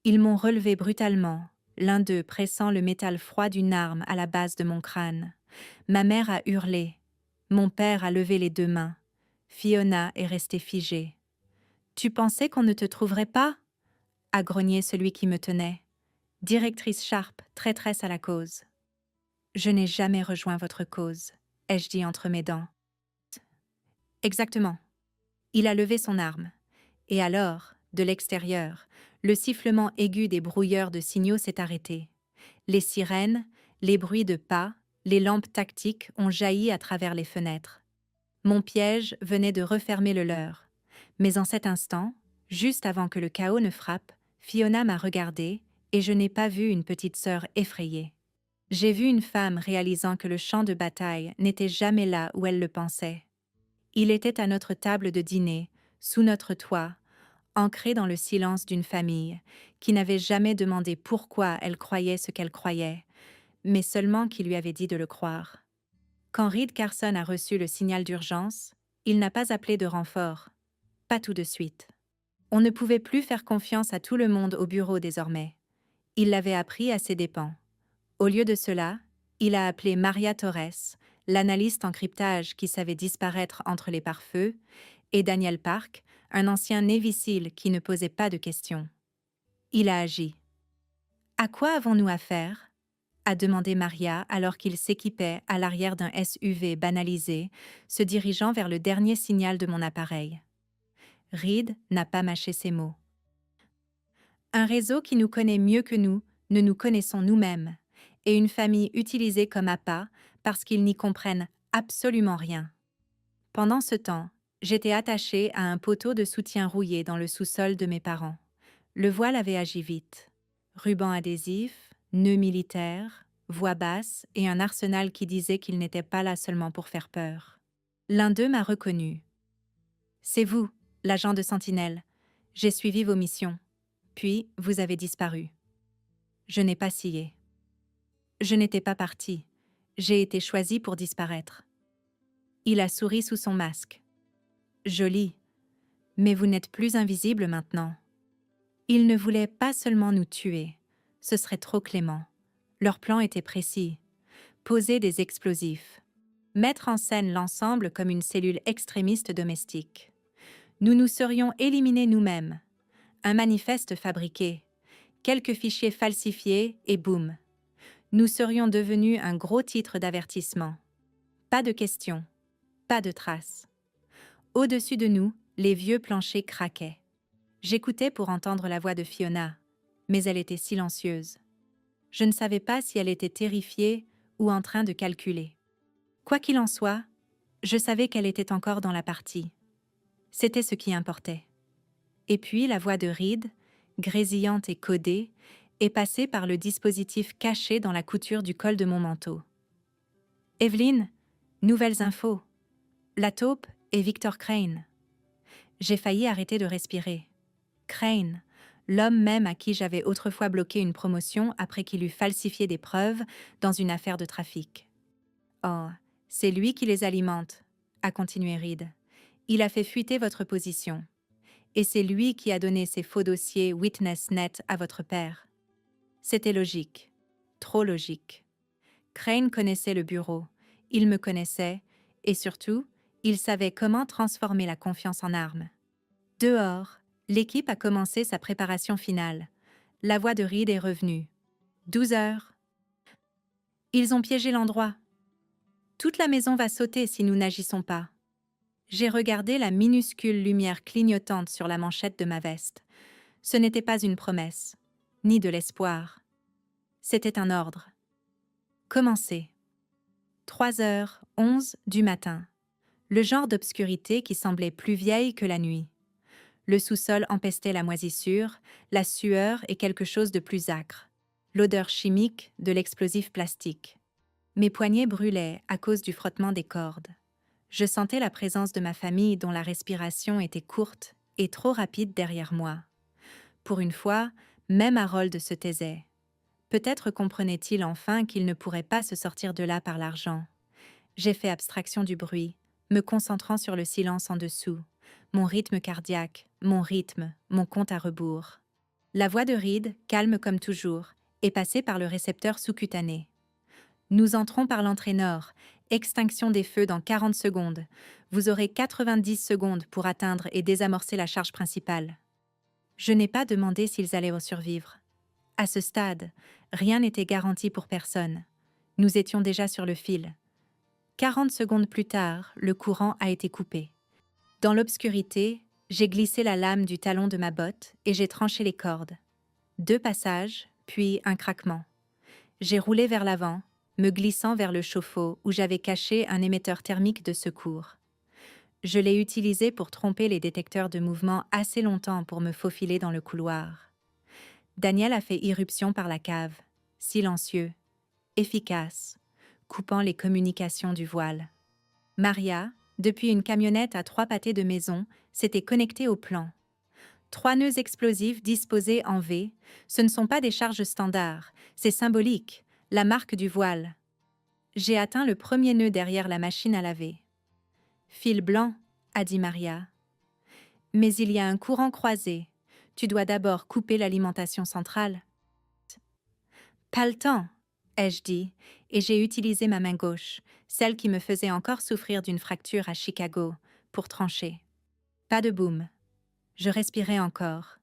Ils m'ont relevé brutalement, l'un d'eux pressant le métal froid d'une arme à la base de mon crâne. Ma mère a hurlé. Mon père a levé les deux mains. Fiona est restée figée. « Tu pensais qu'on ne te trouverait pas ?» a grogné celui qui me tenait. « Directrice Sharp, traîtresse à la cause. »« Je n'ai jamais rejoint votre cause, » ai-je dit entre mes dents. « Exactement. » Il a levé son arme. Et alors, de l'extérieur, le sifflement aigu des brouilleurs de signaux s'est arrêté. Les sirènes, les bruits de pas, les lampes tactiques ont jailli à travers les fenêtres. Mon piège venait de refermer le leur. Mais en cet instant, juste avant que le chaos ne frappe, Fiona m'a regardée et je n'ai pas vu une petite sœur effrayée. J'ai vu une femme réalisant que le champ de bataille n'était jamais là où elle le pensait. Il était à notre table de dîner, sous notre toit, ancré dans le silence d'une famille, qui n'avait jamais demandé pourquoi elle croyait ce qu'elle croyait, mais seulement qui lui avait dit de le croire. Quand Reed Carson a reçu le signal d'urgence, il n'a pas appelé de renfort. Pas tout de suite. On ne pouvait plus faire confiance à tout le monde au bureau désormais. Il l'avait appris à ses dépens. Au lieu de cela, il a appelé Maria Torres, l'analyste en cryptage qui savait disparaître entre les pare-feux, et Daniel Park, un ancien Navy SEAL qui ne posait pas de questions. Il a agi. « À quoi avons-nous affaire ?» a demandé Maria alors qu'il s'équipait à l'arrière d'un SUV banalisé, se dirigeant vers le dernier signal de mon appareil. Reed n'a pas mâché ses mots. Un réseau qui nous connaît mieux que nous ne nous connaissons nous-mêmes, et une famille utilisée comme appât parce qu'ils n'y comprennent absolument rien. Pendant ce temps, j'étais attachée à un poteau de soutien rouillé dans le sous-sol de mes parents. Le voile avait agi vite. Ruban adhésif, nœuds militaires, voix basse et un arsenal qui disait qu'il n'était pas là seulement pour faire peur. L'un d'eux m'a reconnue. « C'est vous, l'agent de Sentinelle. J'ai suivi vos missions. Puis, vous avez disparu. » Je n'ai pas scié. Je n'étais pas partie. J'ai été choisie pour disparaître. Il a souri sous son masque. « Joli. Mais vous n'êtes plus invisible maintenant. » Ils ne voulaient pas seulement nous tuer. Ce serait trop clément. Leur plan était précis. Poser des explosifs. Mettre en scène l'ensemble comme une cellule extrémiste domestique. Nous nous serions éliminés nous-mêmes. Un manifeste fabriqué. Quelques fichiers falsifiés et boum. Nous serions devenus un gros titre d'avertissement. Pas de questions. Pas de traces. Au-dessus de nous, les vieux planchers craquaient. J'écoutais pour entendre la voix de Fiona, mais elle était silencieuse. Je ne savais pas si elle était terrifiée ou en train de calculer. Quoi qu'il en soit, je savais qu'elle était encore dans la partie. C'était ce qui importait. Et puis la voix de Reed, grésillante et codée, est passée par le dispositif caché dans la couture du col de mon manteau. « Evelyn, nouvelles infos. La taupe est Victor Crane. » J'ai failli arrêter de respirer. Crane, l'homme même à qui j'avais autrefois bloqué une promotion après qu'il eut falsifié des preuves dans une affaire de trafic. « Oh, c'est lui qui les alimente, » a continué Reed. « Il a fait fuiter votre position. Et c'est lui qui a donné ces faux dossiers WitnessNet à votre père. » C'était logique. Trop logique. Crane connaissait le bureau, il me connaissait, et surtout, il savait comment transformer la confiance en arme. Dehors, l'équipe a commencé sa préparation finale. La voix de Reed est revenue. 12 heures. Ils ont piégé l'endroit. Toute la maison va sauter si nous n'agissons pas. J'ai regardé la minuscule lumière clignotante sur la manchette de ma veste. Ce n'était pas une promesse, ni de l'espoir. C'était un ordre. Commencez. 3h11 du matin. Le genre d'obscurité qui semblait plus vieille que la nuit. Le sous-sol empestait la moisissure, la sueur et quelque chose de plus âcre. L'odeur chimique de l'explosif plastique. Mes poignets brûlaient à cause du frottement des cordes. Je sentais la présence de ma famille dont la respiration était courte et trop rapide derrière moi. Pour une fois, même Harold se taisait. Peut-être comprenait-il enfin qu'il ne pourrait pas se sortir de là par l'argent. J'ai fait abstraction du bruit, me concentrant sur le silence en dessous, mon rythme cardiaque, mon rythme, mon compte à rebours. La voix de Reed, calme comme toujours, est passée par le récepteur sous-cutané. Nous entrons par l'entrée nord. Extinction des feux dans 40 secondes. Vous aurez 90 secondes pour atteindre et désamorcer la charge principale. Je n'ai pas demandé s'ils allaient survivre. À ce stade, rien n'était garanti pour personne. Nous étions déjà sur le fil. 40 secondes plus tard, le courant a été coupé. Dans l'obscurité, j'ai glissé la lame du talon de ma botte et j'ai tranché les cordes. 2 passages, puis un craquement. J'ai roulé vers l'avant, me glissant vers le chauffe-eau où j'avais caché un émetteur thermique de secours. Je l'ai utilisé pour tromper les détecteurs de mouvement assez longtemps pour me faufiler dans le couloir. Daniel a fait irruption par la cave, silencieux, efficace, coupant les communications du voile. Maria, depuis une camionnette à 3 pâtés de maison, s'était connectée au plan. 3 nœuds explosifs disposés en V, ce ne sont pas des charges standards, c'est symbolique, la marque du voile. J'ai atteint le premier nœud derrière la machine à laver. Fil blanc, a dit Maria. Mais il y a un courant croisé. Tu dois d'abord couper l'alimentation centrale. Pas le temps, ai-je dit, et j'ai utilisé ma main gauche, celle qui me faisait encore souffrir d'une fracture à Chicago, pour trancher. Pas de boum. Je respirais encore.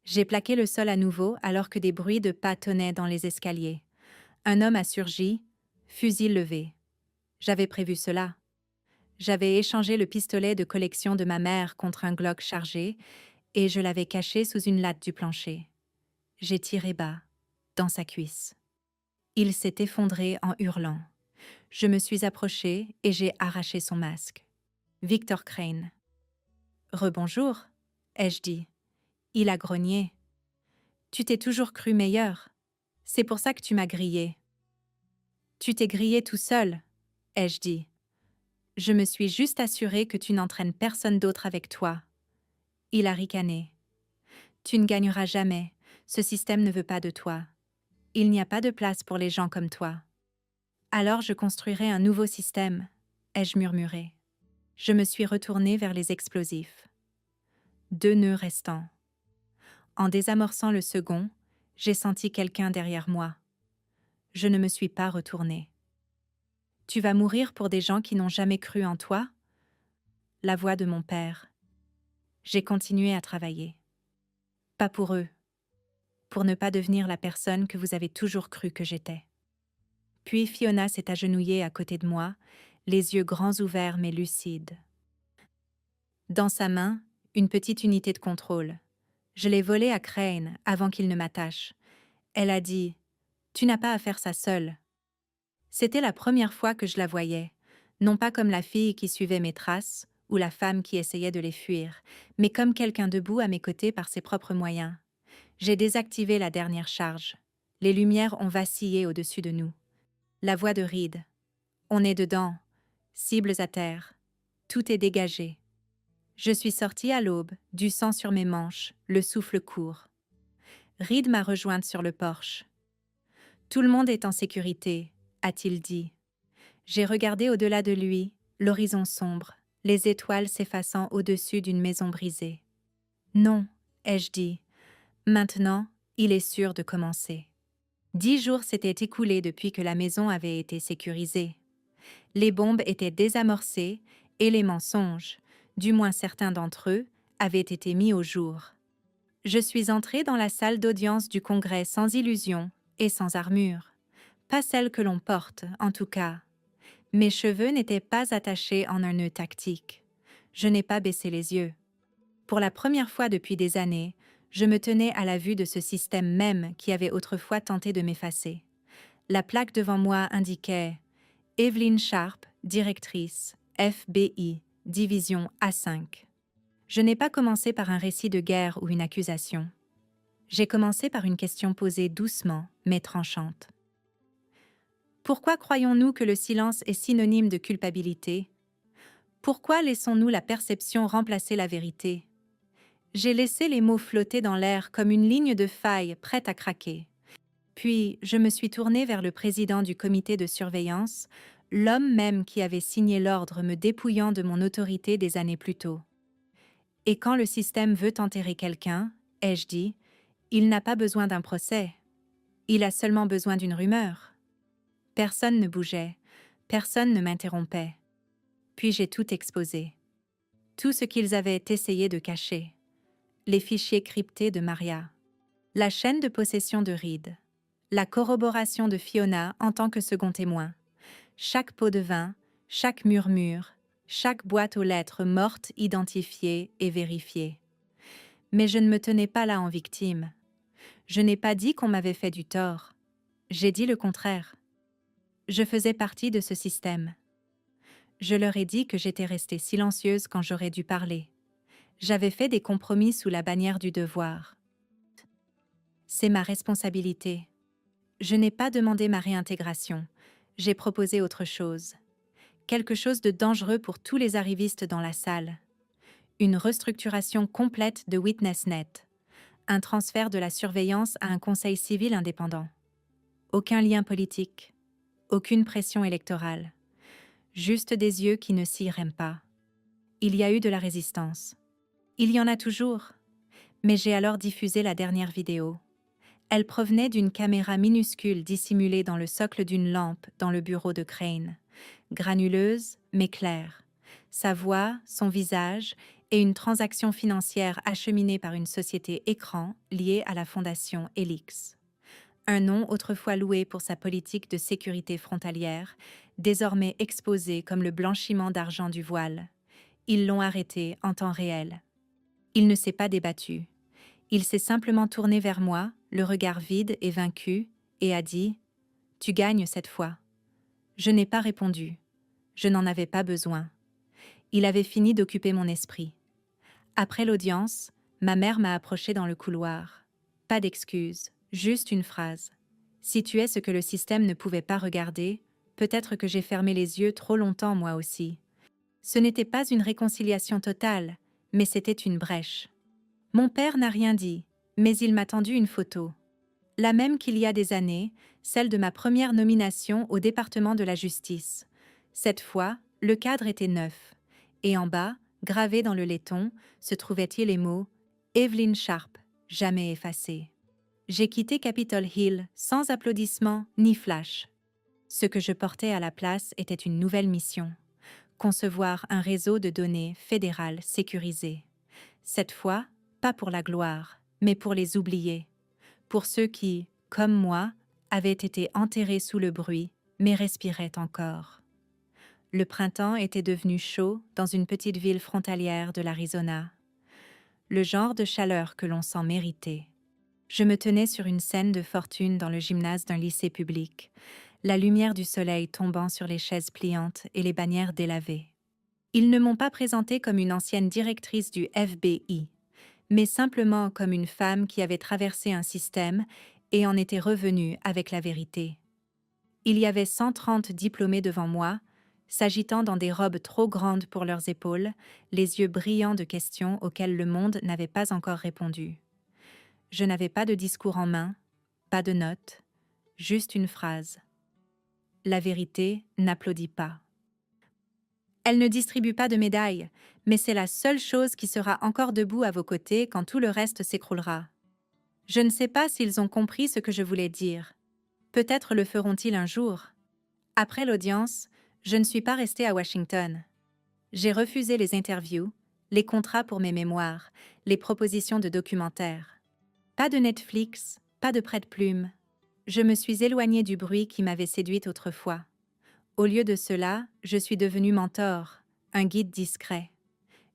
J'ai plaqué le sol à nouveau alors que des bruits de pas tonnaient dans les escaliers. Un homme a surgi, fusil levé. J'avais prévu cela. J'avais échangé le pistolet de collection de ma mère contre un Glock chargé et je l'avais caché sous une latte du plancher. J'ai tiré bas, dans sa cuisse. Il s'est effondré en hurlant. Je me suis approchée et j'ai arraché son masque. Victor Crane. Rebonjour, ai-je dit. Il a grogné. Tu t'es toujours cru meilleur. C'est pour ça que tu m'as grillé. Tu t'es grillé tout seul, ai-je dit. Je me suis juste assurée que tu n'entraînes personne d'autre avec toi. Il a ricané. Tu ne gagneras jamais. Ce système ne veut pas de toi. Il n'y a pas de place pour les gens comme toi. Alors je construirai un nouveau système, ai-je murmuré. Je me suis retournée vers les explosifs. 2 nœuds restants. En désamorçant le second, j'ai senti quelqu'un derrière moi. Je ne me suis pas retournée. Tu vas mourir pour des gens qui n'ont jamais cru en toi? La voix de mon père. J'ai continué à travailler. Pas pour eux. Pour ne pas devenir la personne que vous avez toujours cru que j'étais. Puis Fiona s'est agenouillée à côté de moi, les yeux grands ouverts mais lucides. Dans sa main, une petite unité de contrôle. Je l'ai volée à Crane avant qu'il ne m'attache. Elle a dit « Tu n'as pas à faire ça seule ». C'était la première fois que je la voyais, non pas comme la fille qui suivait mes traces ou la femme qui essayait de les fuir, mais comme quelqu'un debout à mes côtés par ses propres moyens. J'ai désactivé la dernière charge. Les lumières ont vacillé au-dessus de nous. La voix de Reed. On est dedans. Cibles à terre. Tout est dégagé. Je suis sortie à l'aube, du sang sur mes manches, le souffle court. Reed m'a rejointe sur le porche. Tout le monde est en sécurité, a-t-il dit. J'ai regardé au-delà de lui, l'horizon sombre, les étoiles s'effaçant au-dessus d'une maison brisée. Non, ai-je dit. Maintenant, il est sûr de commencer. 10 jours s'étaient écoulés depuis que la maison avait été sécurisée. Les bombes étaient désamorcées et les mensonges, du moins certains d'entre eux, avaient été mis au jour. Je suis entrée dans la salle d'audience du Congrès sans illusion et sans armure. Pas celle que l'on porte, en tout cas. Mes cheveux n'étaient pas attachés en un nœud tactique. Je n'ai pas baissé les yeux. Pour la première fois depuis des années, je me tenais à la vue de ce système même qui avait autrefois tenté de m'effacer. La plaque devant moi indiquait « Evelyn Sharp, directrice, FBI, division A5 ». Je n'ai pas commencé par un récit de guerre ou une accusation. J'ai commencé par une question posée doucement, mais tranchante. Pourquoi croyons-nous que le silence est synonyme de culpabilité? Pourquoi laissons-nous la perception remplacer la vérité? J'ai laissé les mots flotter dans l'air comme une ligne de faille prête à craquer. Puis, je me suis tournée vers le président du comité de surveillance, l'homme même qui avait signé l'ordre me dépouillant de mon autorité des années plus tôt. Et quand le système veut enterrer quelqu'un, ai-je dit, il n'a pas besoin d'un procès. Il a seulement besoin d'une rumeur. Personne ne bougeait, personne ne m'interrompait. Puis j'ai tout exposé. Tout ce qu'ils avaient essayé de cacher. Les fichiers cryptés de Maria. La chaîne de possession de Reed. La corroboration de Fiona en tant que second témoin. Chaque pot de vin, chaque murmure, chaque boîte aux lettres mortes identifiée et vérifiée. Mais je ne me tenais pas là en victime. Je n'ai pas dit qu'on m'avait fait du tort. J'ai dit le contraire. Je faisais partie de ce système. Je leur ai dit que j'étais restée silencieuse quand j'aurais dû parler. J'avais fait des compromis sous la bannière du devoir. C'est ma responsabilité. Je n'ai pas demandé ma réintégration. J'ai proposé autre chose. Quelque chose de dangereux pour tous les arrivistes dans la salle. Une restructuration complète de WitnessNet. Un transfert de la surveillance à un conseil civil indépendant. Aucun lien politique. Aucune pression électorale. Juste des yeux qui ne s'irriment pas. Il y a eu de la résistance. Il y en a toujours. Mais j'ai alors diffusé la dernière vidéo. Elle provenait d'une caméra minuscule dissimulée dans le socle d'une lampe dans le bureau de Crane. Granuleuse, mais claire. Sa voix, son visage et une transaction financière acheminée par une société écran liée à la fondation Helix. Un nom autrefois loué pour sa politique de sécurité frontalière, désormais exposé comme le blanchiment d'argent du voile. Ils l'ont arrêté en temps réel. Il ne s'est pas débattu. Il s'est simplement tourné vers moi, le regard vide et vaincu, et a dit « Tu gagnes cette fois ». Je n'ai pas répondu. Je n'en avais pas besoin. Il avait fini d'occuper mon esprit. Après l'audience, ma mère m'a approchée dans le couloir. Pas d'excuses, juste une phrase. Si tu es ce que le système ne pouvait pas regarder, peut-être que j'ai fermé les yeux trop longtemps moi aussi. Ce n'était pas une réconciliation totale, mais c'était une brèche. Mon père n'a rien dit, mais il m'a tendu une photo. La même qu'il y a des années, celle de ma première nomination au département de la justice. Cette fois, le cadre était neuf. Et en bas, gravé dans le laiton, se trouvaient-ils les mots « Evelyn Sharp, jamais effacés ». J'ai quitté Capitol Hill sans applaudissements ni flash. Ce que je portais à la place était une nouvelle mission. Concevoir un réseau de données fédéral sécurisé. Cette fois, pas pour la gloire, mais pour les oubliés. Pour ceux qui, comme moi, avaient été enterrés sous le bruit, mais respiraient encore. Le printemps était devenu chaud dans une petite ville frontalière de l'Arizona. Le genre de chaleur que l'on sent mériter. Je me tenais sur une scène de fortune dans le gymnase d'un lycée public, la lumière du soleil tombant sur les chaises pliantes et les bannières délavées. Ils ne m'ont pas présentée comme une ancienne directrice du FBI, mais simplement comme une femme qui avait traversé un système et en était revenue avec la vérité. Il y avait 130 diplômés devant moi, s'agitant dans des robes trop grandes pour leurs épaules, les yeux brillants de questions auxquelles le monde n'avait pas encore répondu. Je n'avais pas de discours en main, pas de notes, juste une phrase. La vérité n'applaudit pas. Elle ne distribue pas de médailles, mais c'est la seule chose qui sera encore debout à vos côtés quand tout le reste s'écroulera. Je ne sais pas s'ils ont compris ce que je voulais dire. Peut-être le feront-ils un jour. Après l'audience, je ne suis pas restée à Washington. J'ai refusé les interviews, les contrats pour mes mémoires, les propositions de documentaires. Pas de Netflix, pas de prêt-de-plume. Je me suis éloignée du bruit qui m'avait séduite autrefois. Au lieu de cela, je suis devenu mentor, un guide discret.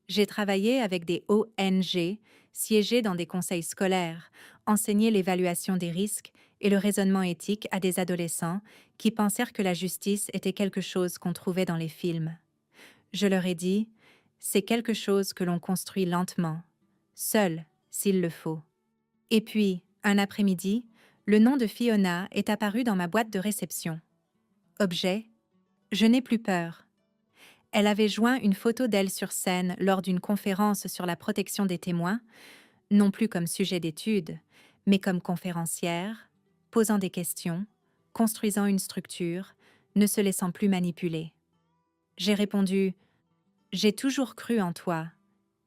J'ai travaillé avec des ONG, siégé dans des conseils scolaires, enseigné l'évaluation des risques et le raisonnement éthique à des adolescents qui pensèrent que la justice était quelque chose qu'on trouvait dans les films. Je leur ai dit, c'est quelque chose que l'on construit lentement, seul, s'il le faut. Et puis, un après-midi, le nom de Fiona est apparu dans ma boîte de réception. Objet, je n'ai plus peur. Elle avait joint une photo d'elle sur scène lors d'une conférence sur la protection des témoins, non plus comme sujet d'étude, mais comme conférencière, posant des questions, construisant une structure, ne se laissant plus manipuler. J'ai répondu « J'ai toujours cru en toi,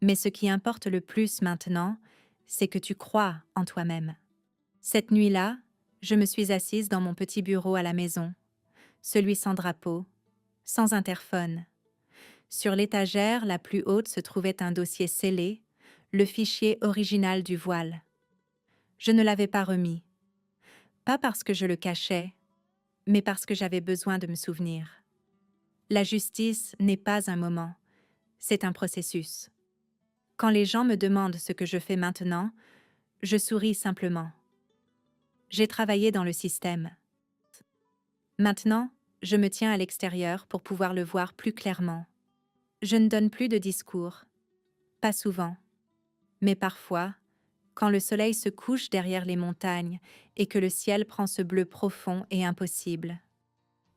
mais ce qui importe le plus maintenant, c'est que tu crois en toi-même. » Cette nuit-là, je me suis assise dans mon petit bureau à la maison, celui sans drapeau, sans interphone. Sur l'étagère la plus haute se trouvait un dossier scellé, le fichier original du voile. Je ne l'avais pas remis. Pas parce que je le cachais, mais parce que j'avais besoin de me souvenir. La justice n'est pas un moment, c'est un processus. Quand les gens me demandent ce que je fais maintenant, je souris simplement. J'ai travaillé dans le système. Maintenant, je me tiens à l'extérieur pour pouvoir le voir plus clairement. Je ne donne plus de discours. Pas souvent. Mais parfois, quand le soleil se couche derrière les montagnes et que le ciel prend ce bleu profond et impossible.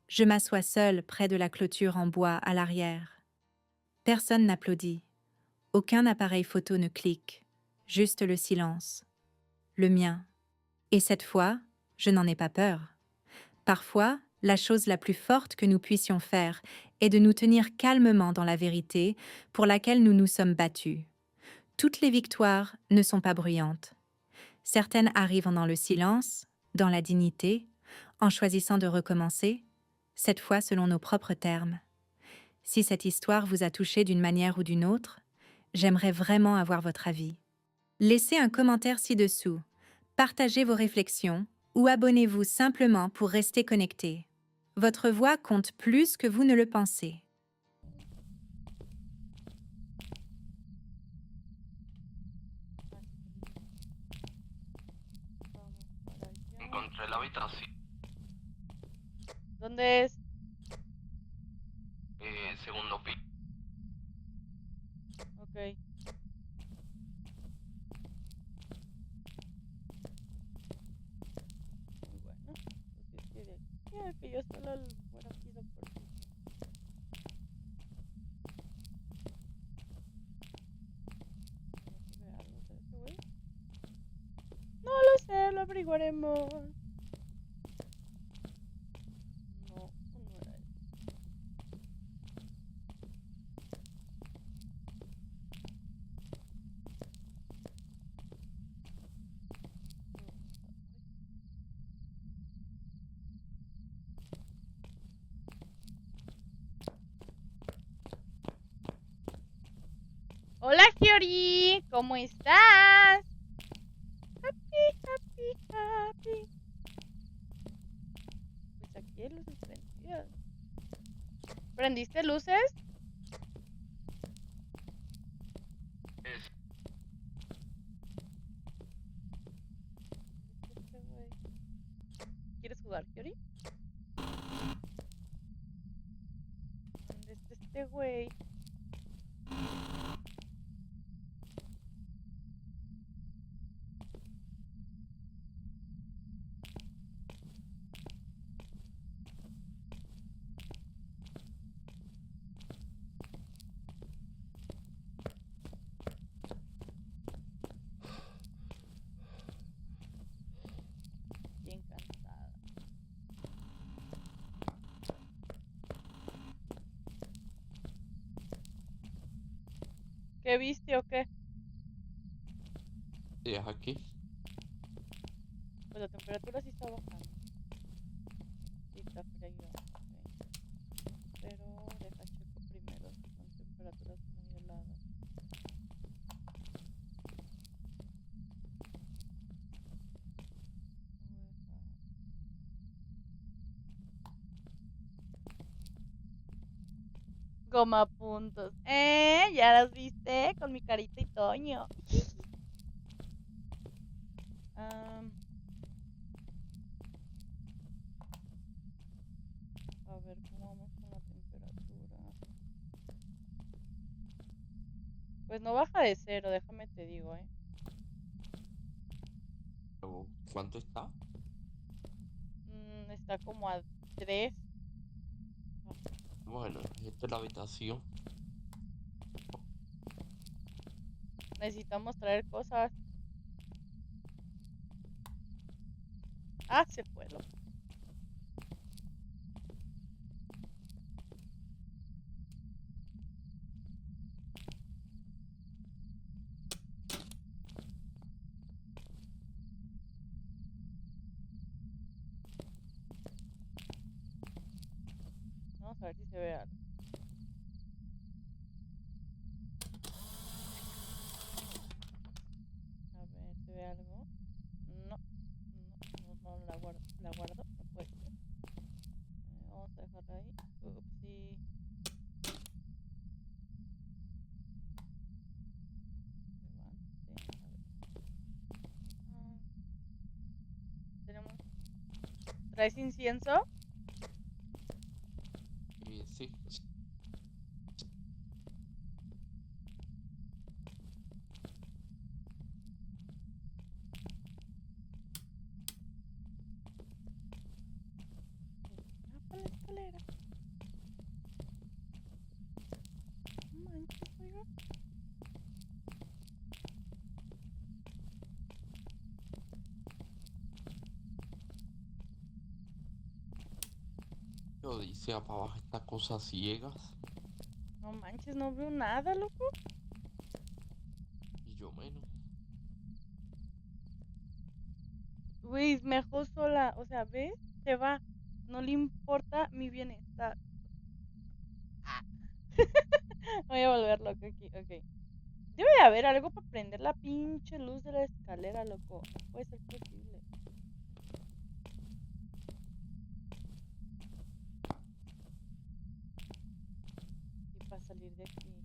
Je m'assois seule près de la clôture en bois à l'arrière. Personne n'applaudit. Aucun appareil photo ne clique. Juste le silence. Le mien. Et cette fois, je n'en ai pas peur. Parfois, la chose la plus forte que nous puissions faire est de nous tenir calmement dans la vérité pour laquelle nous nous sommes battus. Toutes les victoires ne sont pas bruyantes. Certaines arrivent dans le silence, dans la dignité, en choisissant de recommencer, cette fois selon nos propres termes. Si cette histoire vous a touché d'une manière ou d'une autre, j'aimerais vraiment avoir votre avis. Laissez un commentaire ci-dessous, partagez vos réflexions ou abonnez-vous simplement pour rester connecté. Votre voix compte plus que vous ne le pensez. Encontré la habitación. ¿Dónde es? Segundo piso. Ok. Muy bueno. Pues es que de aquí a que yo solo fuera piso por piso. ¿Será que ve algo? ¿Será que güey? No lo sé, lo averiguaremos. No, no era eso. Hola, Fiori, ¿cómo estás? Happy, happy, happy. Pues aquí hay luces prendidas. ¿Prendiste luces? Es- Este güey. ¿Quieres jugar, Fiori? ¿Dónde está este güey? Bien cansada. ¿Qué viste o qué? Sí, es aquí. Pues la temperatura sí está bajando. Sí está frío. Ok. Pero deja checo primero si son temperaturas muy heladas. Coma puntos. ¿Ya las viste? Con mi carita y Toño. A ver, ¿cómo vamos con la temperatura? Pues no baja de 0, déjame te digo, Pero, ¿cuánto está? Está como a 3. Bueno, esta es la habitación. Necesitamos traer cosas. Ah, se fue, loco. Vamos a ver si se ve algo. A ver, ¿se ve algo? No, no la guardo, no puede ser. Vamos a dejarla ahí. Upsi. Levante, a ver. Tenemos. ¿Traes incienso? Sí. Por la escalera. No manches, oiga. Yo dice para abajo estas cosas ciegas. No manches, no veo nada, loco. Y yo menos. Güey, me dejó sola. O sea, ¿ves? Se va. No le importa mi bienestar. Voy a volver loco aquí. Ok. Debe de haber algo para prender la pinche luz de la escalera, loco. No puede ser posible. Y para salir de aquí.